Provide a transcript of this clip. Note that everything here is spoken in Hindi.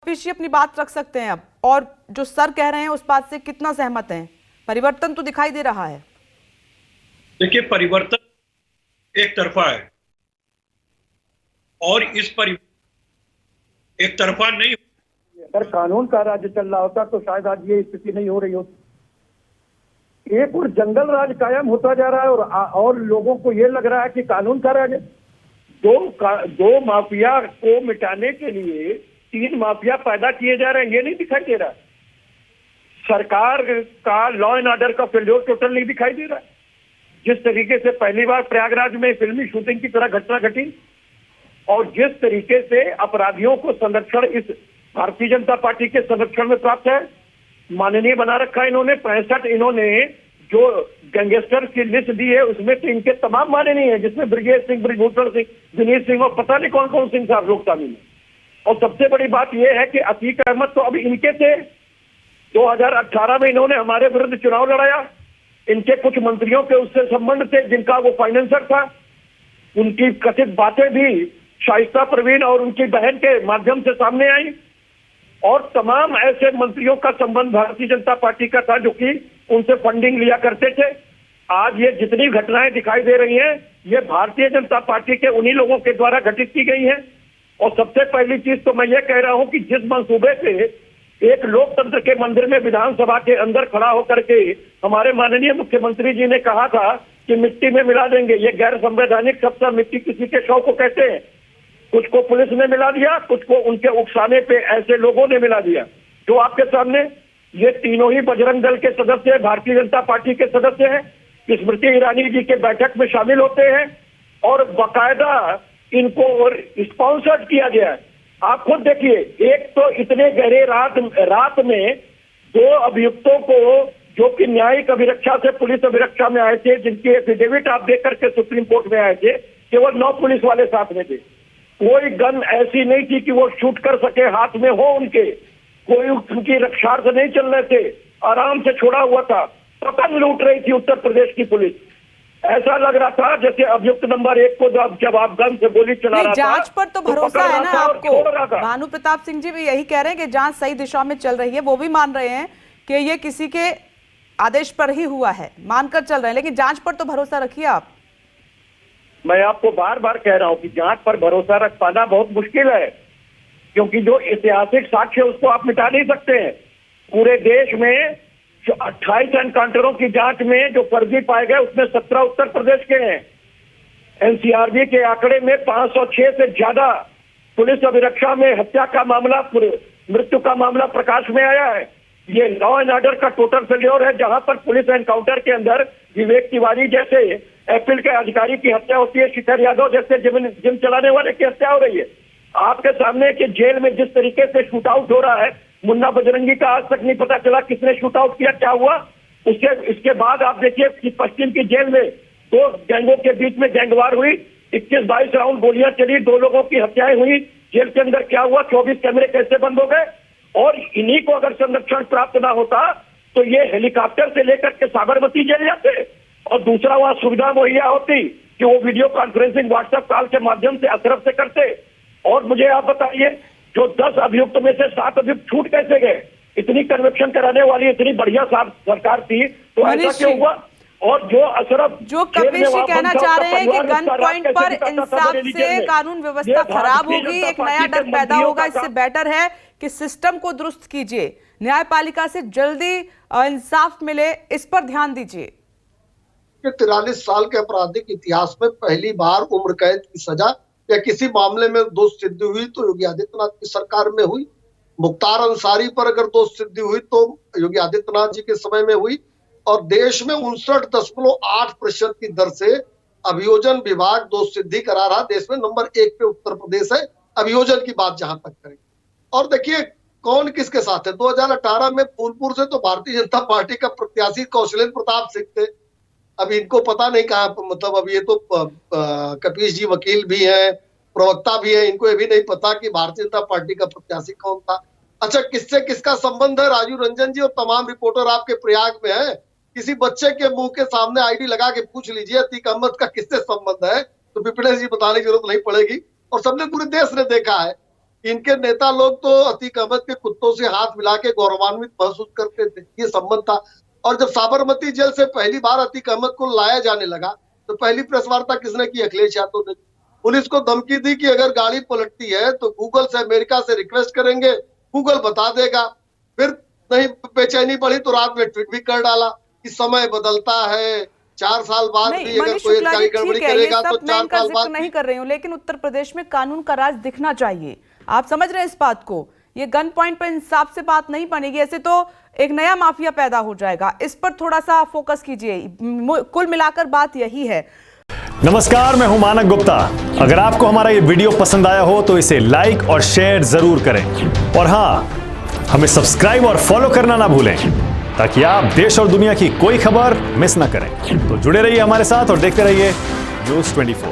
कपिश जी अपनी बात रख सकते हैं अब, और जो सर कह रहे हैं उस बात से कितना सहमत हैं? परिवर्तन तो दिखाई दे रहा है। देखिए, परिवर्तन एक तरफा है और एक तरफा नहीं। अगर कानून का राज्य चल रहा होता तो शायद आज ये स्थिति नहीं हो रही होती। एक और जंगल राज कायम होता जा रहा है और लोगों को ये लग रहा है कि कानून का राज है। दो माफिया को मिटाने के लिए 3 माफिया पैदा किए जा रहे हैं, ये नहीं दिखाई दे रहा। सरकार का लॉ एंड ऑर्डर का फेल्योर टोटल नहीं दिखाई दे रहा। जिस तरीके से पहली बार प्रयागराज में फिल्मी शूटिंग की तरह घटना घटी और जिस तरीके से अपराधियों को संरक्षण इस भारतीय जनता पार्टी के संरक्षण में प्राप्त है, माननीय बना रखा है इन्होंने। 65 इन्होंने जो गैंगस्टर की लिस्ट दी है उसमें तो इनके तमाम माननीय है, जिसमें ब्रिजेश सिंह, ब्रिजभूषण सिंह, दिनेश सिंह और पता नहीं कौन कौन सिंह साहब लोग शामिल हैं। और सबसे बड़ी बात यह है कि अतीक अहमद तो अब इनके थे। 2018 में इन्होंने हमारे विरुद्ध चुनाव लड़ाया। इनके कुछ मंत्रियों के उससे संबंध थे जिनका वो फाइनेंसर था। उनकी कथित बातें भी शाइस्ता परवीन और उनकी बहन के माध्यम से सामने आई और तमाम ऐसे मंत्रियों का संबंध भारतीय जनता पार्टी का था जो कि उनसे फंडिंग लिया करते थे। आज ये जितनी घटनाएं दिखाई दे रही हैं ये भारतीय जनता पार्टी के उन्हीं लोगों के द्वारा घटित की गई हैं। और सबसे पहली चीज तो मैं ये कह रहा हूं कि जिस मंसूबे से एक लोकतंत्र के मंदिर में विधानसभा के अंदर खड़ा होकर के हमारे माननीय मुख्यमंत्री जी ने कहा था कि मिट्टी में मिला देंगे, ये गैर संवैधानिक शब्द मिट्टी किसी के शव को कहते हैं। कुछ को पुलिस ने मिला दिया, कुछ को उनके उकसाने पे ऐसे लोगों ने मिला दिया जो आपके सामने ये तीनों ही बजरंग दल के सदस्य, भारतीय जनता पार्टी के सदस्य हैं। स्मृति ईरानी जी के बैठक में शामिल होते हैं और बाकायदा इनको स्पॉन्सर्ड किया गया है। आप खुद देखिए, एक तो इतने गहरे रात में 2 अभियुक्तों को जो कि न्यायिक अभिरक्षा से पुलिस अभिरक्षा में आए थे, जिनके एफिडेविट आप देख करके सुप्रीम कोर्ट में आए थे, केवल 9 पुलिस वाले साथ में थे। कोई गन ऐसी नहीं थी कि वो शूट कर सके, हाथ में हो उनके, कोई उनकी रक्षार्थ नहीं चल रहे थे, आराम से छोड़ा हुआ था। पतंग लूट रही थी उत्तर प्रदेश की पुलिस। ऐसा लग रहा था जैसे अभियुक्त नंबर 1 को जब आप गन से गोली चला रहा था। जांच पर तो भरोसा है ना आपको? भानु प्रताप सिंह जी भी यही कह रहे हैं कि जांच सही दिशा में चल रही है। वो भी मान रहे हैं कि ये किसी के आदेश पर ही हुआ है, मानकर चल रहे हैं, लेकिन जांच पर तो भरोसा रखिए आप। मैं आपको बार बार कह रहा हूं कि जांच पर भरोसा रख पाना बहुत मुश्किल है, क्योंकि जो ऐतिहासिक साक्ष्य उसको आप मिटा नहीं सकते हैं। पूरे देश में 28 एनकाउंटरों की जांच में जो फर्जी पाए गए उसमें 17 उत्तर प्रदेश के हैं। एनसीआरबी के आंकड़े में 506 से ज्यादा पुलिस अभिरक्षा में हत्या का मामला, मृत्यु का मामला प्रकाश में आया है। ये लॉ एंड ऑर्डर का टोटल फेल्योर है, जहां पर पुलिस एनकाउंटर के अंदर विवेक तिवारी जैसे एपीएल के अधिकारी की हत्या होती है, शिखर यादव जैसे जिम चलाने वाले की हत्या हो रही है। आपके सामने कि जेल में जिस तरीके से शूट आउट हो रहा है, मुन्ना बजरंगी का आज तक नहीं पता चला किसने शूट आउट किया, क्या हुआ। इसके बाद आप देखिए कि पश्चिम की जेल में 2 गैंगों के बीच में गैंगवार हुई, 21-22 राउंड गोलियां चली, 2 लोगों की हत्याएं हुई। जेल के अंदर क्या हुआ, 24 कैमरे कैसे बंद हो गए। और इन्हीं को अगर संरक्षण प्राप्त ना होता तो ये हेलीकॉप्टर से लेकर के साबरमती जेल जाते और दूसरा वहां सुविधा मुहैया होती कि वो वीडियो कॉन्फ्रेंसिंग व्हाट्सएप कॉल के माध्यम से अशरफ से करते। और मुझे आप बताइए, जो 10 अभियुक्त में से 7 अभियुक्त छूट कैसे गए? इतनी कन्वेक्शन कराने वाली इतनी बढ़िया सरकार थी तो ऐसा क्यों हुआ? और जो अशरफ, जो कपिश जी कहना चाह रहे हैं कि गन पॉइंट पर इंसाफ से कानून व्यवस्था खराब होगी, एक नया डर पैदा होगा, इससे बेटर है कि सिस्टम को दुरुस्त कीजिए, न्यायपालिका से जल्दी इंसाफ मिले, इस पर ध्यान दीजिए। 43 साल के आपराधिक इतिहास में पहली बार उम्र कैद की सजा या किसी मामले में दोष सिद्धि हुई तो योगी आदित्यनाथ की सरकार में हुई। मुख्तार अंसारी पर अगर दोष सिद्धि हुई तो योगी आदित्यनाथ जी के समय में हुई। और देश में 59.8% की दर से अभियोजन विभाग दोष सिद्धि करा रहा। देश में नंबर 1 पे उत्तर प्रदेश है अभियोजन की बात जहां तक करें। और देखिए कौन किसके साथ है। 2018 में फूलपुर से तो भारतीय जनता पार्टी का प्रत्याशी कौशलेंद्र प्रताप सिंह थे। अब इनको पता नहीं कहा, मतलब अब ये तो कपिश जी वकील भी हैं, प्रवक्ता भी है, इनको ये भी नहीं पता कि भारतीय जनता पार्टी का प्रत्याशी कौन था। अच्छा, किससे किसका संबंध है? राजू रंजन जी और तमाम रिपोर्टर आपके प्रयाग में है। किसी बच्चे के मुंह के सामने आईडी लगा के पूछ लीजिए अतीक अहमद का किससे संबंध है, तो विपिनेश जी बताने की जरूरत नहीं पड़ेगी और सबने पूरे देश ने देखा है। इनके नेता लोग तो अतीक अहमद के कुत्तों से हाथ मिला के गौरवान्वित महसूस करते थे, ये संबंध था। और जब साबरमती जेल से पहली बार अतीक अहमद को लाया जाने लगा तो पहली प्रेस वार्ता किसने की? अखिलेश यादव ने। पुलिस को धमकी दी कि अगर गाड़ी पलटती है तो गूगल से, अमेरिका से रिक्वेस्ट करेंगे, गूगल बता देगा। फिर नहीं बेचैनी बढ़ी तो रात में ट्वीट भी कर डाला कि समय बदलता है, 4 साल बाद भी अगर कोई अधिकारी गड़बड़ी करेगा तो 4 साल बाद। नहीं कर रही हूँ, लेकिन उत्तर प्रदेश में कानून का राज दिखना चाहिए। आप समझ रहे हैं इस बात को? ये गन पॉइंट पर इंसाफ से बात नहीं बनेगी, ऐसे तो एक नया माफिया पैदा हो जाएगा। इस पर थोड़ा सा फोकस कीजिए। कुल मिलाकर बात यही है। नमस्कार, मैं हूं मानक गुप्ता। अगर आपको हमारा ये वीडियो पसंद आया हो तो इसे लाइक और शेयर जरूर करें, और हां, हमें सब्सक्राइब और फॉलो करना ना भूलें ताकि आप देश और दुनिया की कोई खबर मिस ना करें। तो जुड़े रहिए हमारे साथ और देखते रहिए न्यूज़ 24।